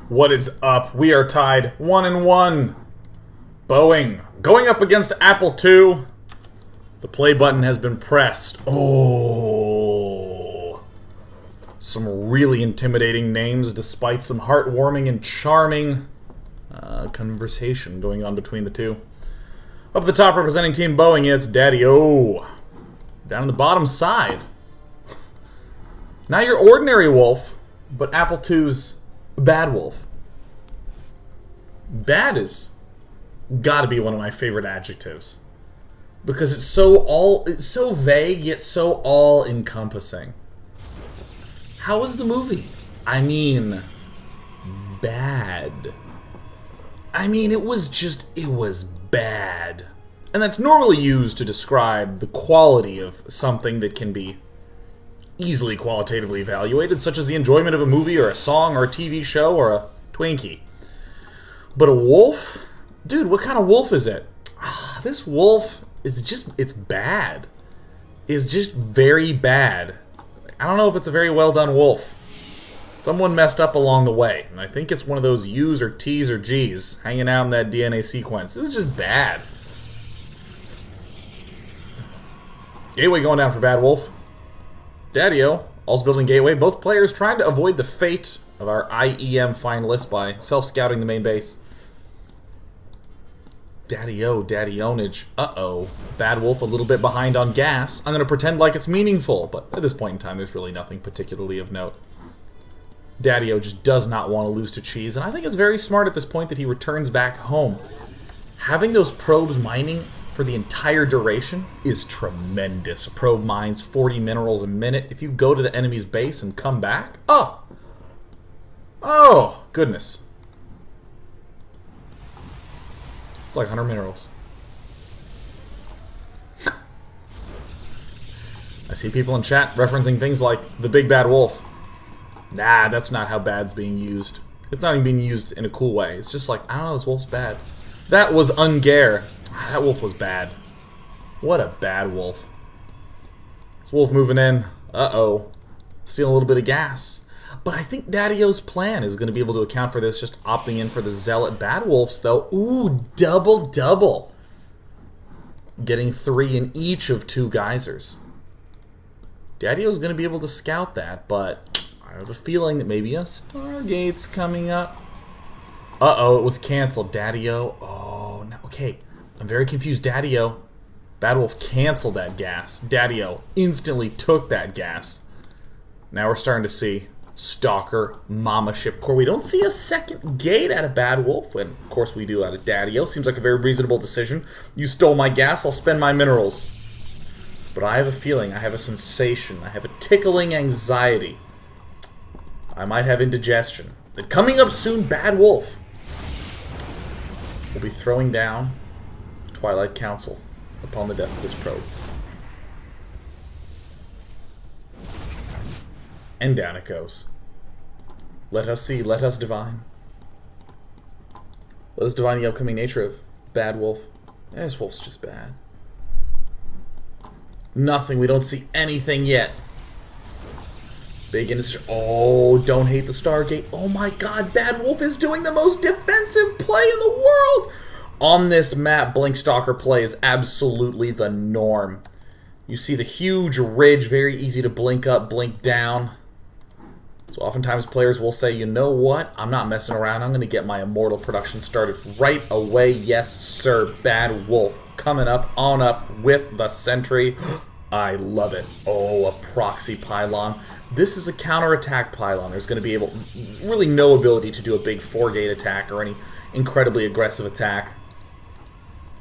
What is up? We are tied 1-1. Boeing going up against Apple II. The play button has been pressed. Oh. Some really intimidating names despite some heartwarming and charming conversation going on between the two. Up at the top representing Team Boeing, it's Daddy-O. Down on the bottom side. Not your ordinary wolf, but Apple II's Bad Wolf. Bad is gotta be one of my favorite adjectives. Because it's so vague, yet so all-encompassing. How was the movie? I mean, bad. I mean, it was bad. And that's normally used to describe the quality of something that can be easily qualitatively evaluated, such as the enjoyment of a movie or a song or a TV show or a Twinkie. But a wolf? Dude, what kind of wolf is it? This wolf is it's bad. It's just very bad. I don't know if it's a very well done wolf. Someone messed up along the way, and I think it's one of those U's or T's or G's hanging out in that DNA sequence. This is just bad. Gateway going down for Bad Wolf. Daddy-O also building Gateway. Both players trying to avoid the fate of our IEM finalists by self-scouting the main base. Daddy-O, Daddy-Onage. Uh-oh. Bad Wolf a little bit behind on gas. I'm going to pretend like it's meaningful, but at this point in time, there's really nothing particularly of note. Daddy-O just does not want to lose to Cheese, and I think it's very smart at this point that he returns back home. Having those probes mining for the entire duration is tremendous. A probe mines 40 minerals a minute. If you go to the enemy's base and come back, oh, goodness. It's like 100 minerals. I see people in chat referencing things like the Big Bad Wolf. Nah, that's not how bad's being used. It's not even being used in a cool way. It's just like, I don't know, this wolf's bad. That was Ungare. That wolf was bad. What a bad wolf. This wolf moving in. Uh-oh. Stealing a little bit of gas. But I think Daddy-O's plan is going to be able to account for this, just opting in for the Zealot Bad Wolves, though. Ooh, double. Getting 3 in each of 2 geysers. Daddy-O's going to be able to scout that, but I have a feeling that maybe a Stargate's coming up. Uh-oh, it was canceled. Daddy-O. Oh, no. Okay. I'm very confused. Daddy-O. Bad Wolf canceled that gas. Daddy-O instantly took that gas. Now we're starting to see Stalker, Mama Ship Core. We don't see a second gate out of Bad Wolf, and of course we do out of Daddy-O. Seems like a very reasonable decision. You stole my gas, I'll spend my minerals. But I have a feeling, I have a sensation, I have a tickling anxiety. I might have indigestion. That coming up soon, Bad Wolf will be throwing down the Twilight Council upon the death of this probe. And down it goes. Let us see, let us divine. Let us divine the upcoming nature of Bad Wolf. This wolf's just bad. Nothing, we don't see anything yet. Big industry. Oh, don't hate the Stargate. Oh my god, Bad Wolf is doing the most defensive play in the world! On this map, Blink Stalker play is absolutely the norm. You see the huge ridge, very easy to blink up, blink down. So oftentimes players will say, you know what? I'm not messing around. I'm going to get my Immortal production started right away. Yes, sir. Bad Wolf coming up, on up with the Sentry. I love it. Oh, a proxy pylon. This is a counterattack pylon. There's going to be really no ability to do a big 4-gate attack or any incredibly aggressive attack.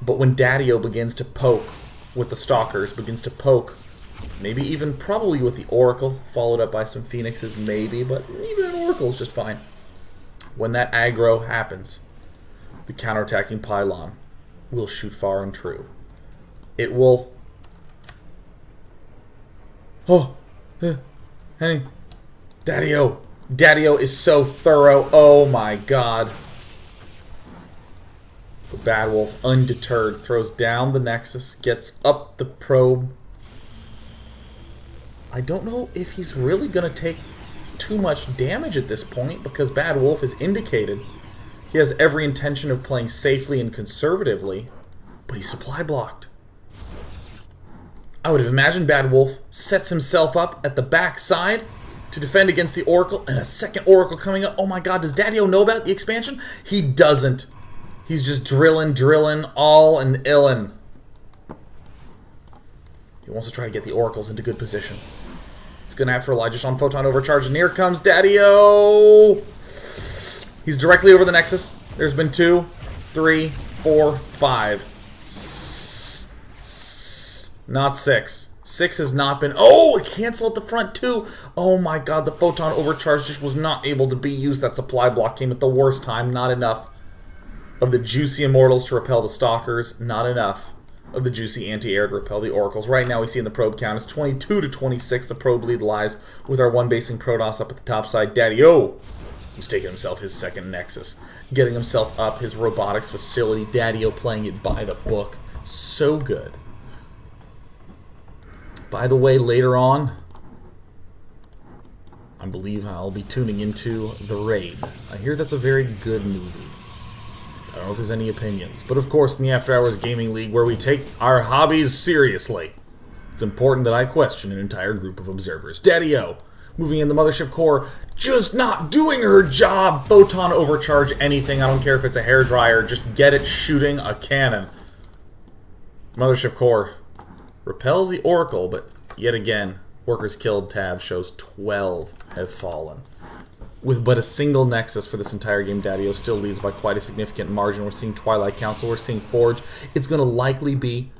But when Daddy-O begins to poke with the Stalkers, begins to poke, maybe even probably with the Oracle, followed up by some Phoenixes, maybe, but even an Oracle is just fine. When that aggro happens, the counterattacking pylon will shoot far and true. It will... Oh! Henny! Daddy-O! Daddy-O is so thorough. Oh my god. The Bad Wolf, undeterred, throws down the Nexus, gets up the probe. I don't know if he's really going to take too much damage at this point because Bad Wolf has indicated he has every intention of playing safely and conservatively, but he's supply blocked. I would have imagined Bad Wolf sets himself up at the back side to defend against the Oracle, and a second Oracle coming up. Oh my god, does Daddy-O know about the expansion? He doesn't. He's just drilling, all and illin'. He wants to try to get the Oracles into good position. He's going to have to rely just on Photon Overcharge, and here comes Daddy-O! He's directly over the Nexus. There's been 2, 3, 4, 5. Not 6. 6 has not been... Oh, it canceled at the front too. Oh my god, the Photon Overcharge just was not able to be used. That supply block came at the worst time. Not enough of the juicy Immortals to repel the Stalkers. Not enough of the juicy anti-air to repel the Oracles. Right now we see in the probe count is 22 to 26. The probe lead lies with our one basing Protoss up at the top side. Daddy-O, who's taking himself his second Nexus. Getting himself up his robotics facility. Daddy-O playing it by the book. So good. By the way, later on, I believe I'll be tuning into The Raid. I hear that's a very good movie. I don't know if there's any opinions. But of course, in the After Hours Gaming League, where we take our hobbies seriously, it's important that I question an entire group of observers. Daddy-O, moving in the Mothership Core, just not doing her job. Photon Overcharge anything. I don't care if it's a hairdryer. Just get it shooting a cannon. Mothership Core repels the Oracle, but yet again, Workers Killed tab shows 12 have fallen. With but a single Nexus for this entire game, Daddy-O still leads by quite a significant margin. We're seeing Twilight Council, we're seeing Forge. It's going to likely be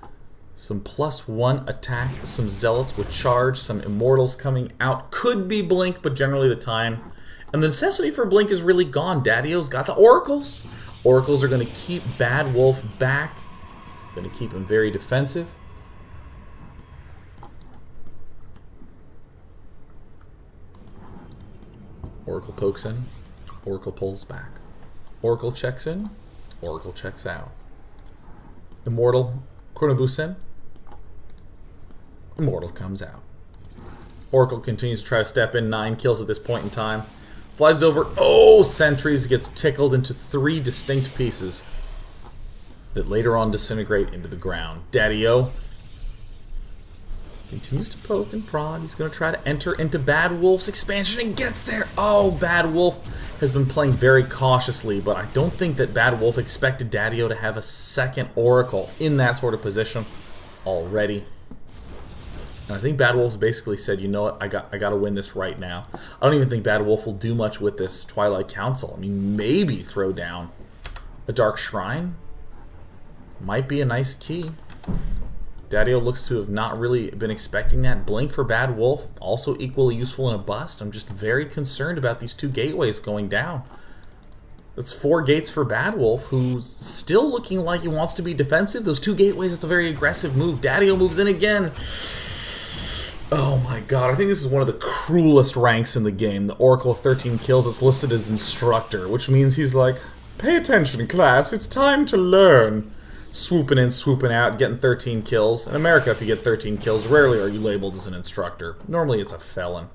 some +1 attack, some Zealots with charge, some Immortals coming out. Could be Blink, but generally the time. And the necessity for Blink is really gone. Daddy-O's got the Oracles. Oracles are going to keep Bad Wolf back. Going to keep him very defensive. Oracle pokes in, Oracle pulls back. Oracle checks in, Oracle checks out. Immortal Chronoboost in, Immortal comes out. Oracle continues to try to step in, 9 kills at this point in time. Flies over, oh, Sentries, gets tickled into 3 distinct pieces that later on disintegrate into the ground. Daddy-O continues to poke and prod. He's going to try to enter into Bad Wolf's expansion and gets there. Oh, Bad Wolf has been playing very cautiously, but I don't think that Bad Wolf expected Daddy-O to have a second Oracle in that sort of position already. And I think Bad Wolf's basically said, you know what, I got to win this right now. I don't even think Bad Wolf will do much with this Twilight Council. I mean, maybe throw down a Dark Shrine. Might be a nice key. Daddy-O looks to have not really been expecting that. Blink for Bad Wolf, also equally useful in a bust. I'm just very concerned about these 2 gateways going down. That's 4 gates for Bad Wolf, who's still looking like he wants to be defensive. Those 2 gateways, it's a very aggressive move. Daddy-O moves in again. Oh my god, I think this is one of the cruelest ranks in the game. The Oracle with 13 kills is listed as Instructor, which means he's like, pay attention, class, it's time to learn. Swooping in, swooping out, getting 13 kills. In America, if you get 13 kills, rarely are you labeled as an Instructor. Normally it's a felon.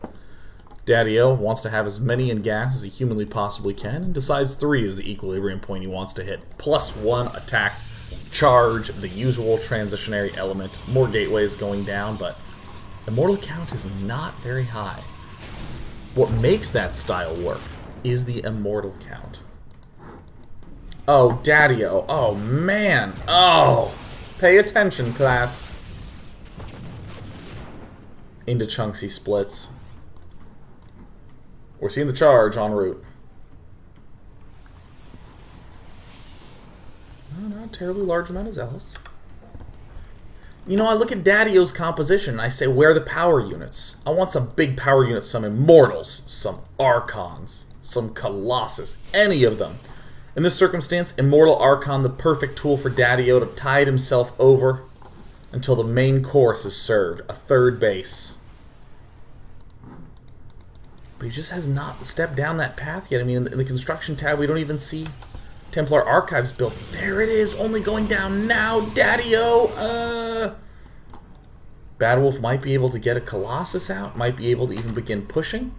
Daddy-O wants to have as many in gas as he humanly possibly can, and decides 3 is the equilibrium point he wants to hit. +1 attack, charge, the usual transitionary element. More gateways going down, but Immortal count is not very high. What makes that style work is the Immortal count. Oh, Daddy-O. Oh, man. Oh. Pay attention, class. Into chunks he splits. We're seeing the charge en route. Oh, not a terribly large amount of Zealots. You know, I look at Daddy-O's composition and I say, where are the power units? I want some big power units, some Immortals, some Archons, some Colossus, any of them. In this circumstance, Immortal Archon, the perfect tool for Daddy-O to tide himself over until the main course is served, a 3rd base. But he just has not stepped down that path yet. I mean, in the construction tab, we don't even see Templar Archives built. There it is, only going down now, Daddy-O. Bad Wolf might be able to get a Colossus out, might be able to even begin pushing.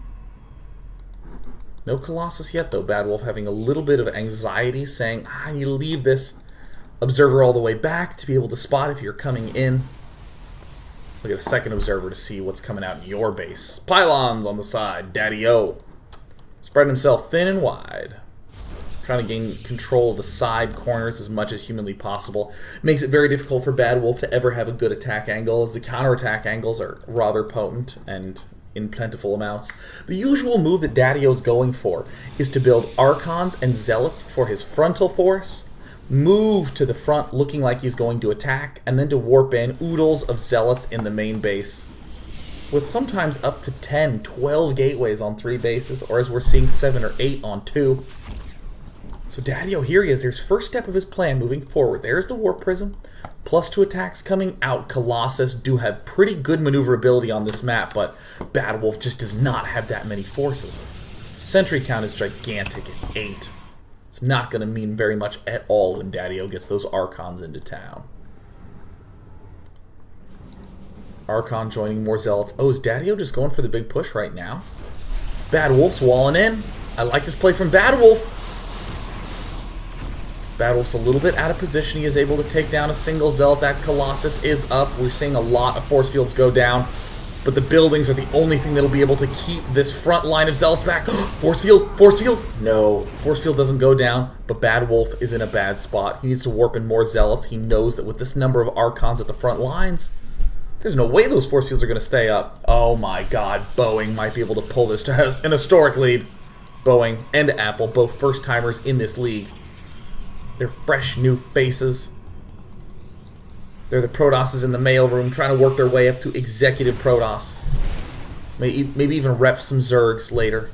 No Colossus yet, though. Bad Wolf having a little bit of anxiety, saying, I need to leave this observer all the way back to be able to spot if you're coming in. Look at a second observer to see what's coming out in your base. Pylons on the side. Daddy-O. Spreading himself thin and wide. Trying to gain control of the side corners as much as humanly possible. Makes it very difficult for Bad Wolf to ever have a good attack angle, as the counterattack angles are rather potent and in plentiful amounts. The usual move that Daddy-O's going for is to build Archons and Zealots for his frontal force, move to the front looking like he's going to attack, and then to warp in oodles of Zealots in the main base, with sometimes up to 10, 12 gateways on 3 bases, or as we're seeing 7 or 8 on 2. So Daddy-O, here he is. There's first step of his plan moving forward. There's the Warp Prism. +2 attacks coming out. Colossus do have pretty good maneuverability on this map, but Bad Wolf just does not have that many forces. Sentry count is gigantic at 8. It's not going to mean very much at all when Daddy-O gets those Archons into town. Archon joining more Zealots. Oh, is Daddy-O just going for the big push right now? Bad Wolf's walling in. I like this play from Bad Wolf. Bad Wolf's a little bit out of position. He is able to take down a single Zealot. That Colossus is up. We're seeing a lot of force fields go down, but the buildings are the only thing that'll be able to keep this front line of Zealots back. Force field! Force field! No. Force field doesn't go down, but Bad Wolf is in a bad spot. He needs to warp in more Zealots. He knows that with this number of Archons at the front lines, there's no way those force fields are going to stay up. Oh my god, Boeing might be able to pull this to an historic lead. Boeing and Apple, both first-timers in this league. They're fresh, new faces. They're the Protosses in the mailroom trying to work their way up to Executive Protoss. Maybe even rep some Zergs later.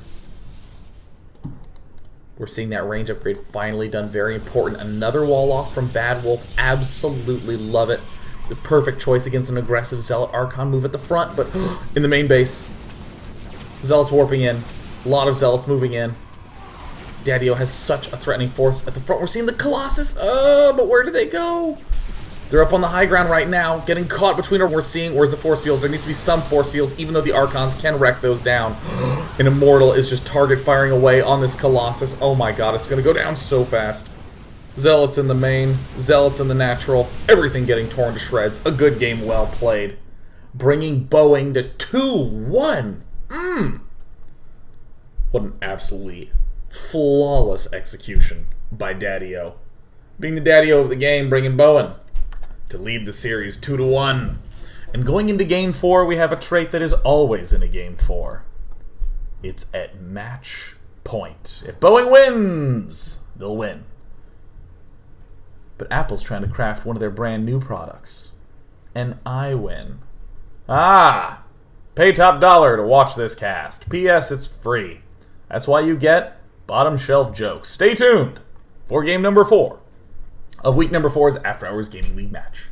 We're seeing that range upgrade finally done. Very important. Another wall off from Bad Wolf. Absolutely love it. The perfect choice against an aggressive Zealot Archon move at the front, but in the main base. Zealots warping in. A lot of Zealots moving in. Daddy-O has such a threatening force at the front. We're seeing the Colossus. But where do they go? They're up on the high ground right now, getting caught between what we're seeing. Where's the force fields? There needs to be some force fields, even though the Archons can wreck those down. An Immortal is just target firing away on this Colossus. Oh my god, it's going to go down so fast. Zealots in the main, Zealots in the natural, everything getting torn to shreds. A good game well played. Bringing Boeing to 2-1. What an absolutely flawless execution by Daddy-O. Being the Daddy-O of the game, bringing Boeing to lead the series 2-1. And going into Game 4, we have a trait that is always in a Game 4. It's at match point. If Boeing wins, they'll win. But Apple's trying to craft one of their brand new products. And I win. Pay top dollar to watch this cast. P.S. It's free. That's why you get bottom shelf jokes. Stay tuned for game number 4 of week number 4's After Hours Gaming League match.